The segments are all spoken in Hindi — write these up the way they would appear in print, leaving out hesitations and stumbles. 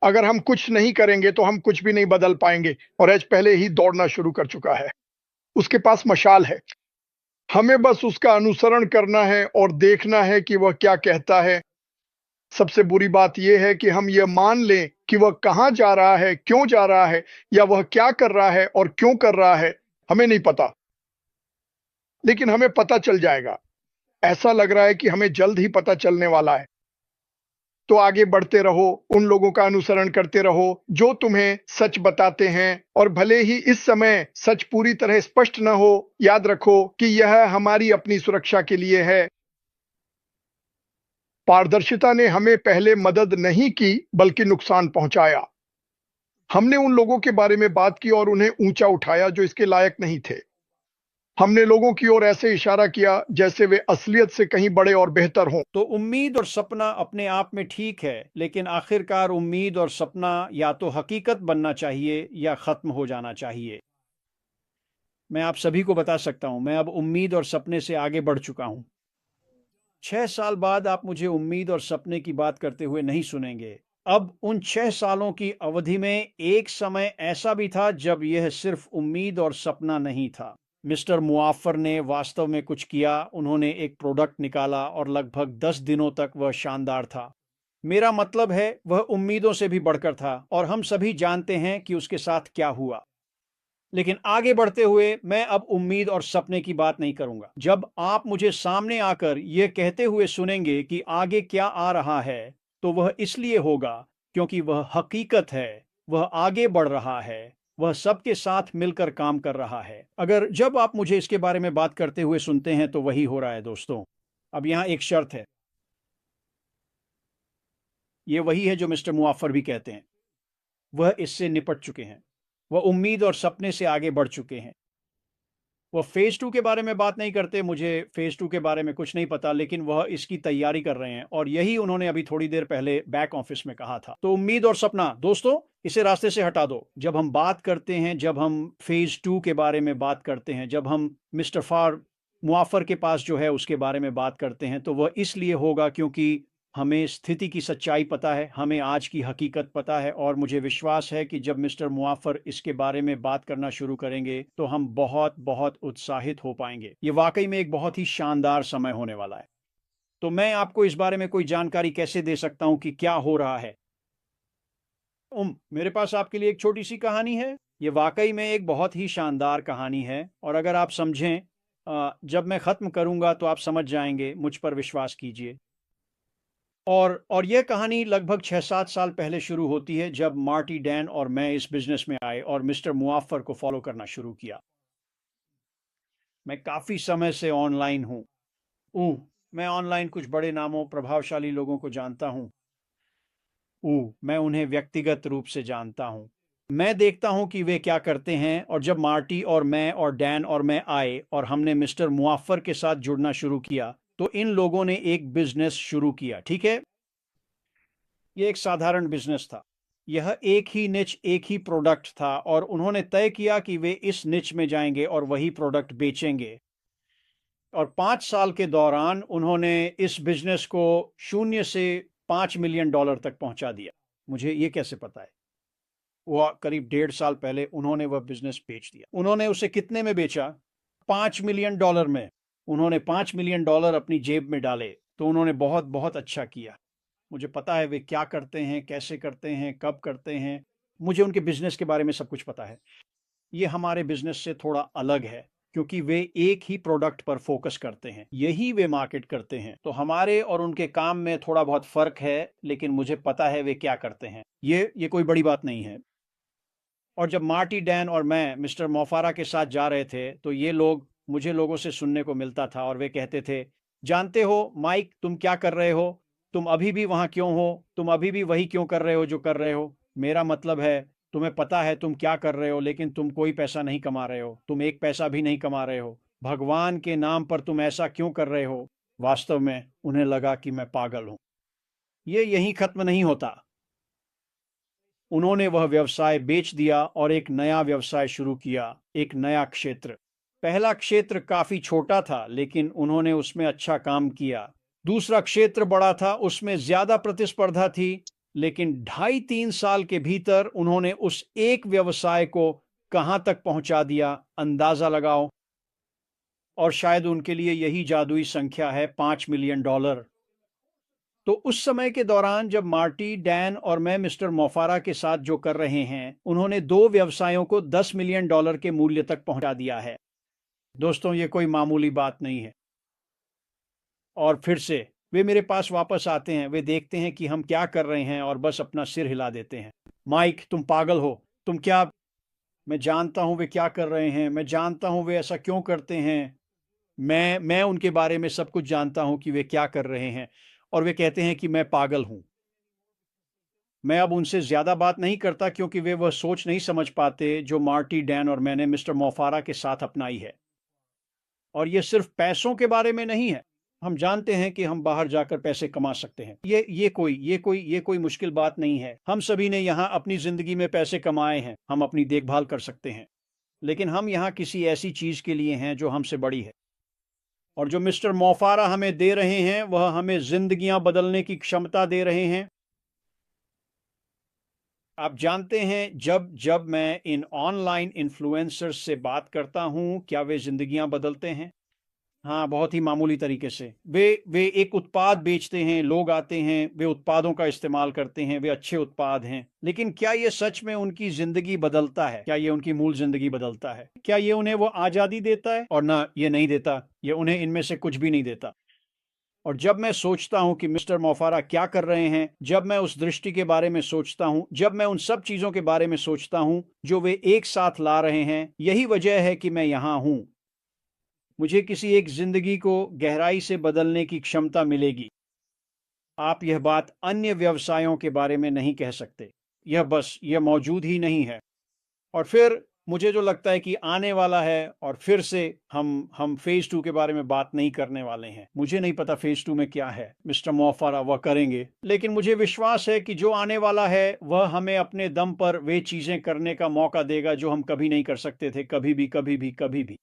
अगर हम कुछ नहीं करेंगे तो हम कुछ भी नहीं बदल पाएंगे। और एज पहले ही दौड़ना शुरू कर चुका है। उसके पास मशाल है। हमें बस उसका अनुसरण करना है और देखना है कि वह क्या कहता है। सबसे बुरी बात यह है कि हम यह मान लें कि वह कहां जा रहा है, क्यों जा रहा है, या वह क्या कर रहा है और क्यों कर रहा है। हमें नहीं पता, लेकिन हमें पता चल जाएगा। ऐसा लग रहा है कि हमें जल्द ही पता चलने वाला है। तो आगे बढ़ते रहो, उन लोगों का अनुसरण करते रहो जो तुम्हें सच बताते हैं। और भले ही इस समय सच पूरी तरह स्पष्ट न हो, याद रखो कि यह हमारी अपनी सुरक्षा के लिए है। पारदर्शिता ने हमें पहले मदद नहीं की, बल्कि नुकसान पहुंचाया। हमने उन लोगों के बारे में बात की और उन्हें ऊंचा उठाया जो इसके लायक नहीं थे। हमने लोगों की ओर ऐसे इशारा किया जैसे वे असलियत से कहीं बड़े और बेहतर हों। तो उम्मीद और सपना अपने आप में ठीक है, लेकिन आखिरकार उम्मीद और सपना या तो हकीकत बनना चाहिए या खत्म हो जाना चाहिए। मैं आप सभी को बता सकता हूं, मैं अब उम्मीद और सपने से आगे बढ़ चुका हूं। 6 साल बाद आप मुझे उम्मीद और सपने की बात करते हुए नहीं सुनेंगे। अब उन 6 सालों की अवधि में एक समय ऐसा भी था जब यह सिर्फ उम्मीद और सपना नहीं था। मिस्टर मुआफर ने वास्तव में कुछ किया। उन्होंने एक प्रोडक्ट निकाला और लगभग 10 दिनों तक वह शानदार था। मेरा मतलब है वह उम्मीदों से भी बढ़कर था, और हम सभी जानते हैं कि उसके साथ क्या हुआ। लेकिन आगे बढ़ते हुए मैं अब उम्मीद और सपने की बात नहीं करूंगा। जब आप मुझे सामने आकर यह कहते हुए सुनेंगे कि आगे क्या आ रहा है, तो वह इसलिए होगा क्योंकि वह हकीकत है। वह आगे बढ़ रहा है। वह सबके साथ मिलकर काम कर रहा है। अगर जब आप मुझे इसके बारे में बात करते हुए सुनते हैं तो वही हो रहा है दोस्तों। अब यहां एक शर्त है। यह वही है जो मिस्टर मुआफर भी कहते हैं। वह इससे निपट चुके हैं। वह उम्मीद और सपने से आगे बढ़ चुके हैं। वह फेज 2 के बारे में बात नहीं करते। मुझे फेज 2 के बारे में कुछ नहीं पता, लेकिन वह इसकी तैयारी कर रहे हैं, और यही उन्होंने अभी थोड़ी देर पहले बैक ऑफिस में कहा था। तो उम्मीद और सपना दोस्तों, इसे रास्ते से हटा दो। जब हम बात करते हैं, जब हम फेज 2 के बारे में बात करते हैं, जब हम मिस्टर फार मुआफर के पास जो है उसके बारे में बात करते हैं, तो वह इसलिए होगा क्योंकि हमें स्थिति की सच्चाई पता है, हमें आज की हकीकत पता है, और मुझे विश्वास है कि जब मिस्टर मुआफर इसके बारे में बात करना शुरू करेंगे तो हम बहुत बहुत उत्साहित हो पाएंगे। ये वाकई में एक बहुत ही शानदार समय होने वाला है। तो मैं आपको इस बारे में कोई जानकारी कैसे दे सकता हूं कि क्या हो रहा है। मेरे पास आपके लिए एक छोटी सी कहानी है। ये वाकई में एक बहुत ही शानदार कहानी है, और अगर आप समझें, जब मैं ख़त्म करूंगा तो आप समझ जाएंगे। मुझ पर विश्वास कीजिए। और यह कहानी लगभग 6-7 साल पहले शुरू होती है, जब मार्टी डैन और मैं इस बिजनेस में आए और मिस्टर मुआफर को फॉलो करना शुरू किया। मैं काफ़ी समय से ऑनलाइन हूँ। मैं ऑनलाइन कुछ बड़े नामों, प्रभावशाली लोगों को जानता हूँ। मैं उन्हें व्यक्तिगत रूप से जानता हूँ। मैं देखता हूँ कि वे क्या करते हैं, और जब मार्टी और मैं और डैन और मैं आए और हमने मिस्टर मुआफर के साथ जुड़ना शुरू किया, तो इन लोगों ने एक बिजनेस शुरू किया। ठीक है, ये एक साधारण बिजनेस था। यह एक ही निच, एक ही प्रोडक्ट था, और उन्होंने तय किया कि वे इस निच में जाएंगे और वही प्रोडक्ट बेचेंगे। और 5 साल के दौरान उन्होंने इस बिजनेस को 0 से $5 मिलियन तक पहुंचा दिया। मुझे ये कैसे पता है? वो करीब 1.5 साल पहले उन्होंने वह बिजनेस बेच दिया। उन्होंने उसे कितने में बेचा? $5 मिलियन में। उन्होंने $5 मिलियन अपनी जेब में डाले। तो उन्होंने बहुत बहुत अच्छा किया। मुझे पता है वे क्या करते हैं, कैसे करते हैं, कब करते हैं। मुझे उनके बिजनेस के बारे में सब कुछ पता है। ये हमारे बिजनेस से थोड़ा अलग है, क्योंकि वे एक ही प्रोडक्ट पर फोकस करते हैं, यही वे मार्केट करते हैं। तो हमारे और उनके काम में थोड़ा बहुत फर्क है, लेकिन मुझे पता है वे क्या करते हैं। ये कोई बड़ी बात नहीं है। और जब मार्टी डैन और मैं मिस्टर मोफारा के साथ जा रहे थे, तो ये लोग, मुझे लोगों से सुनने को मिलता था, और वे कहते थे, जानते हो माइक, तुम क्या कर रहे हो? तुम अभी भी वहां क्यों हो? तुम अभी भी वही क्यों कर रहे हो जो कर रहे हो? मेरा मतलब है, तुम्हें पता है तुम क्या कर रहे हो, लेकिन तुम कोई पैसा नहीं कमा रहे हो। तुम एक पैसा भी नहीं कमा रहे हो। भगवान के नाम पर तुम ऐसा क्यों कर रहे हो? वास्तव में उन्हें लगा कि मैं पागल हूं। ये यहीं खत्म नहीं होता। उन्होंने वह व्यवसाय बेच दिया और एक नया व्यवसाय शुरू किया, एक नया क्षेत्र। पहला क्षेत्र काफी छोटा था, लेकिन उन्होंने उसमें अच्छा काम किया। दूसरा क्षेत्र बड़ा था, उसमें ज्यादा प्रतिस्पर्धा थी, लेकिन 2.5-3 साल के भीतर उन्होंने उस एक व्यवसाय को कहां तक पहुंचा दिया, अंदाजा लगाओ। और शायद उनके लिए यही जादुई संख्या है, $5 मिलियन। तो उस समय के दौरान जब मार्टी, डैन और मैं मिस्टर मोफारा के साथ जो कर रहे हैं, उन्होंने 2 व्यवसायों को $10 मिलियन के मूल्य तक पहुंचा दिया है। दोस्तों, ये कोई मामूली बात नहीं है। और फिर से वे मेरे पास वापस आते हैं, वे देखते हैं कि हम क्या कर रहे हैं और बस अपना सिर हिला देते हैं। माइक, तुम पागल हो, तुम क्या? मैं जानता हूं वे क्या कर रहे हैं, मैं जानता हूं वे ऐसा क्यों करते हैं। मैं उनके बारे में सब कुछ जानता हूं कि वे क्या कर रहे हैं, और वे कहते हैं कि मैं पागल हूं। मैं अब उनसे ज्यादा बात नहीं करता क्योंकि वे वह सोच नहीं समझ पाते जो मार्टी, डैन और मैंने मिस्टर मोफारा के साथ अपनाई है। और यह सिर्फ पैसों के बारे में नहीं है। हम जानते हैं कि हम बाहर जाकर पैसे कमा सकते हैं। ये कोई मुश्किल बात नहीं है। हम सभी ने यहाँ अपनी जिंदगी में पैसे कमाए हैं, हम अपनी देखभाल कर सकते हैं। लेकिन हम यहाँ किसी ऐसी चीज के लिए हैं जो हमसे बड़ी है। और जो मिस्टर मोफारा हमें दे रहे हैं, वह हमें जिंदगियां बदलने की क्षमता दे रहे हैं। आप जानते हैं, जब जब मैं इन ऑनलाइन इन्फ्लुएंसर्स से बात करता हूं, क्या वे जिंदगियां बदलते हैं? हाँ, बहुत ही मामूली तरीके से। वे एक उत्पाद बेचते हैं, लोग आते हैं, वे उत्पादों का इस्तेमाल करते हैं, वे अच्छे उत्पाद हैं। लेकिन क्या ये सच में उनकी जिंदगी बदलता है? क्या ये उनकी मूल जिंदगी बदलता है? क्या ये उन्हें वो आज़ादी देता है? और ना, ये नहीं देता। ये उन्हें इनमें से कुछ भी नहीं देता। और जब मैं सोचता हूं कि मिस्टर मोफारा क्या कर रहे हैं, जब मैं उस दृष्टि के बारे में सोचता हूं, जब मैं उन सब चीजों के बारे में सोचता हूं जो वे एक साथ ला रहे हैं, यही वजह है कि मैं यहां हूं। मुझे किसी एक जिंदगी को गहराई से बदलने की क्षमता मिलेगी। आप यह बात अन्य व्यवसायों के बारे में नहीं कह सकते। यह मौजूद ही नहीं है। और फिर मुझे जो लगता है कि आने वाला है, और फिर से हम फेज 2 के बारे में बात नहीं करने वाले हैं। मुझे नहीं पता फेज 2 में क्या है, मिस्टर मोफारा वह करेंगे। लेकिन मुझे विश्वास है कि जो आने वाला है वह हमें अपने दम पर वे चीजें करने का मौका देगा जो हम कभी नहीं कर सकते थे, कभी भी, कभी भी, कभी भी।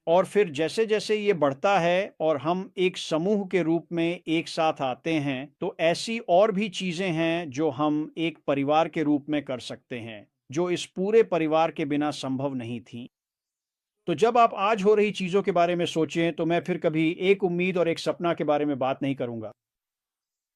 और फिर जैसे जैसे ये बढ़ता है और हम एक समूह के रूप में एक साथ आते हैं, तो ऐसी और भी चीजें हैं जो हम एक परिवार के रूप में कर सकते हैं, जो इस पूरे परिवार के बिना संभव नहीं थी। तो जब आप आज हो रही चीजों के बारे में सोचें, तो मैं फिर कभी एक उम्मीद और एक सपना के बारे में बात नहीं करूंगा।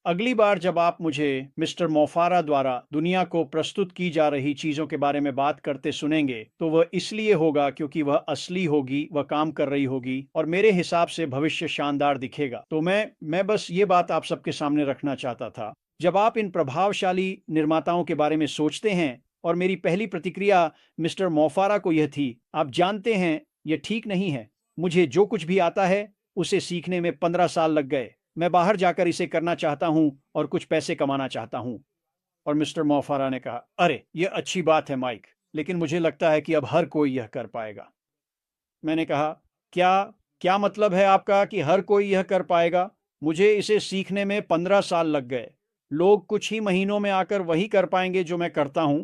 अगली बार जब आप मुझे मिस्टर मोफारा द्वारा दुनिया को प्रस्तुत की जा रही चीजों के बारे में बात करते सुनेंगे, तो वह इसलिए होगा क्योंकि वह असली होगी, वह काम कर रही होगी, और मेरे हिसाब से भविष्य शानदार दिखेगा। तो मैं बस ये बात आप सबके सामने रखना चाहता था। जब आप इन प्रभावशाली निर्माताओं के बारे में सोचते हैं, और मेरी पहली प्रतिक्रिया मिस्टर मोफारा को यह थी, आप जानते हैं, यह ठीक नहीं है। मुझे जो कुछ भी आता है उसे सीखने में 15 साल लग गए। मैं बाहर जाकर इसे करना चाहता हूं और कुछ पैसे कमाना चाहता हूं। और मिस्टर मोफारा ने कहा, अरे यह अच्छी बात है माइक, लेकिन मुझे लगता है कि अब हर कोई यह कर पाएगा। मैंने कहा, क्या क्या मतलब है आपका कि हर कोई यह कर पाएगा? मुझे इसे सीखने में 15 साल लग गए। लोग कुछ ही महीनों में आकर वही कर पाएंगे जो मैं करता हूं।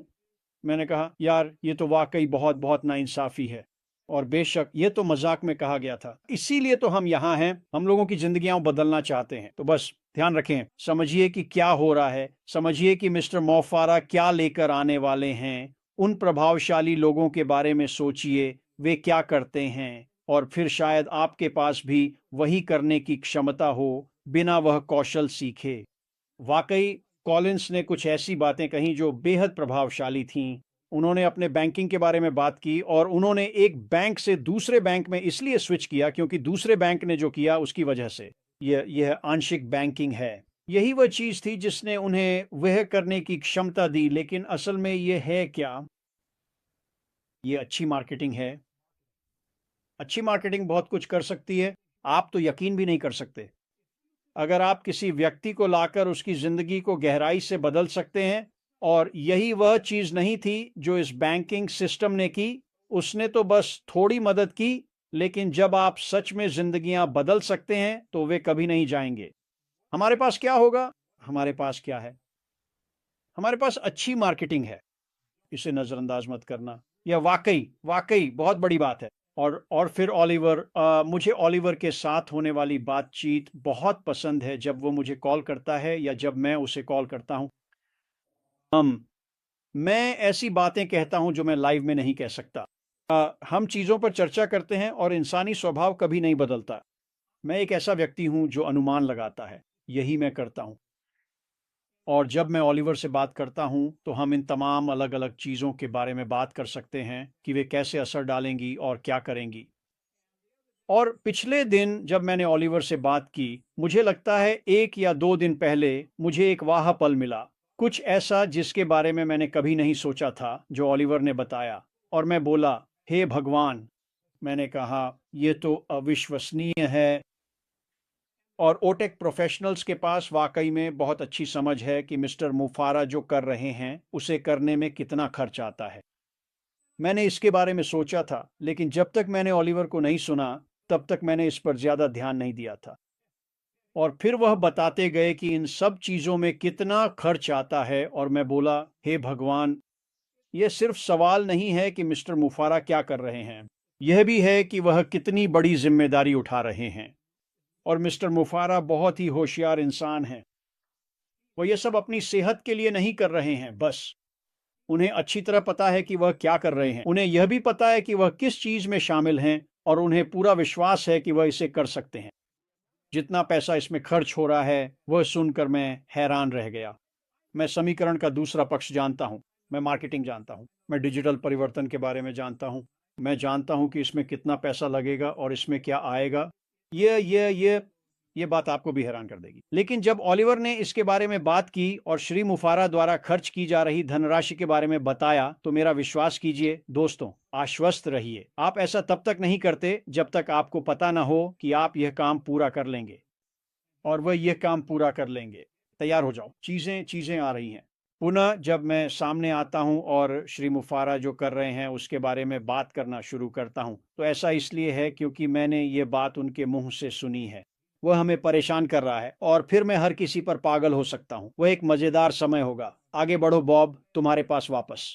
मैंने कहा, यार ये तो वाकई बहुत बहुत नाइंसाफी है। और बेशक ये तो मजाक में कहा गया था, इसीलिए तो हम यहाँ हैं। हम लोगों की जिंदगियां बदलना चाहते हैं। तो बस ध्यान रखें, समझिए कि क्या हो रहा है, समझिए कि मिस्टर मोफारा क्या लेकर आने वाले हैं। उन प्रभावशाली लोगों के बारे में सोचिए, वे क्या करते हैं, और फिर शायद आपके पास भी वही करने की क्षमता हो बिना वह कौशल सीखे। वाकई कॉलिंस ने कुछ ऐसी बातें कहीं जो बेहद प्रभावशाली थीं। उन्होंने अपने बैंकिंग के बारे में बात की, और उन्होंने एक बैंक से दूसरे बैंक में इसलिए स्विच किया क्योंकि दूसरे बैंक ने जो किया उसकी वजह से। यह आंशिक बैंकिंग है। यही वह चीज थी जिसने उन्हें वह करने की क्षमता दी। लेकिन असल में यह है क्या? यह अच्छी मार्केटिंग है। अच्छी मार्केटिंग बहुत कुछ कर सकती है। आप तो यकीन भी नहीं कर सकते। अगर आप किसी व्यक्ति को लाकर उसकी जिंदगी को गहराई से बदल सकते हैं, और यही वह चीज नहीं थी जो इस बैंकिंग सिस्टम ने की। उसने तो बस थोड़ी मदद की, लेकिन जब आप सच में जिंदगियां बदल सकते हैं तो वे कभी नहीं जाएंगे। हमारे पास क्या होगा? हमारे पास क्या है? हमारे पास अच्छी मार्केटिंग है। इसे नजरअंदाज मत करना। यह वाकई वाकई बहुत बड़ी बात है। और फिर ओलिवर, मुझे ओलिवर के साथ होने वाली बातचीत बहुत पसंद है। जब वो मुझे कॉल करता है या जब मैं उसे कॉल करता हूँ, मैं ऐसी बातें कहता हूं जो मैं लाइव में नहीं कह सकता। हम चीज़ों पर चर्चा करते हैं और इंसानी स्वभाव कभी नहीं बदलता। मैं एक ऐसा व्यक्ति हूं जो अनुमान लगाता है, यही मैं करता हूं। और जब मैं ओलिवर से बात करता हूं तो हम इन तमाम अलग अलग चीज़ों के बारे में बात कर सकते हैं कि वे कैसे असर डालेंगी और क्या करेंगी। और पिछले दिन जब मैंने ओलिवर से बात की, मुझे लगता है 1 या 2 दिन पहले मुझे एक वाह पल मिला, कुछ ऐसा जिसके बारे में मैंने कभी नहीं सोचा था, जो ओलिवर ने बताया। और मैं बोला, हे भगवान! मैंने कहा, ये तो अविश्वसनीय है। और ओटेक प्रोफेशनल्स के पास वाकई में बहुत अच्छी समझ है कि मिस्टर मुफारा जो कर रहे हैं, उसे करने में कितना खर्च आता है। मैंने इसके बारे में सोचा था, लेकिन जब तक मैंने ओलिवर को नहीं सुना, तब तक मैंने इस पर ज़्यादा ध्यान नहीं दिया था। और फिर वह बताते गए कि इन सब चीज़ों में कितना खर्च आता है, और मैं बोला, हे भगवान! यह सिर्फ सवाल नहीं है कि मिस्टर मुफारा क्या कर रहे हैं, यह भी है कि वह कितनी बड़ी जिम्मेदारी उठा रहे हैं। और मिस्टर मुफारा बहुत ही होशियार इंसान हैं। वह यह सब अपनी सेहत के लिए नहीं कर रहे हैं बस। उन्हें अच्छी तरह पता है कि वह क्या कर रहे हैं। उन्हें यह भी पता है कि वह किस चीज़ में शामिल हैं, और उन्हें पूरा विश्वास है कि वह इसे कर सकते हैं। जितना पैसा इसमें खर्च हो रहा है, वह सुनकर मैं हैरान रह गया। मैं समीकरण का दूसरा पक्ष जानता हूँ। मैं मार्केटिंग जानता हूँ। मैं डिजिटल परिवर्तन के बारे में जानता हूँ। मैं जानता हूँ कि इसमें कितना पैसा लगेगा और इसमें क्या आएगा। ये बात आपको भी हैरान कर देगी। लेकिन जब ओलिवर ने इसके बारे में बात की और श्री मुफारा द्वारा खर्च की जा रही धनराशि के बारे में बताया, तो मेरा विश्वास कीजिए दोस्तों, आश्वस्त रहिए। आप ऐसा तब तक नहीं करते जब तक आपको पता ना हो कि आप यह काम पूरा कर लेंगे। और वह यह काम पूरा कर लेंगे। तैयार हो जाओ, चीज़ें आ रही हैं। पुनः जब मैं सामने आता हूं और श्री मुफारा जो कर रहे हैं उसके बारे में बात करना शुरू करता हूं, तो ऐसा इसलिए है क्योंकि मैंने ये बात उनके मुंह से सुनी है। वह हमें परेशान कर रहा है और फिर मैं हर किसी पर पागल हो सकता हूं। वह एक मज़ेदार समय होगा। आगे बढ़ो बॉब, तुम्हारे पास वापस।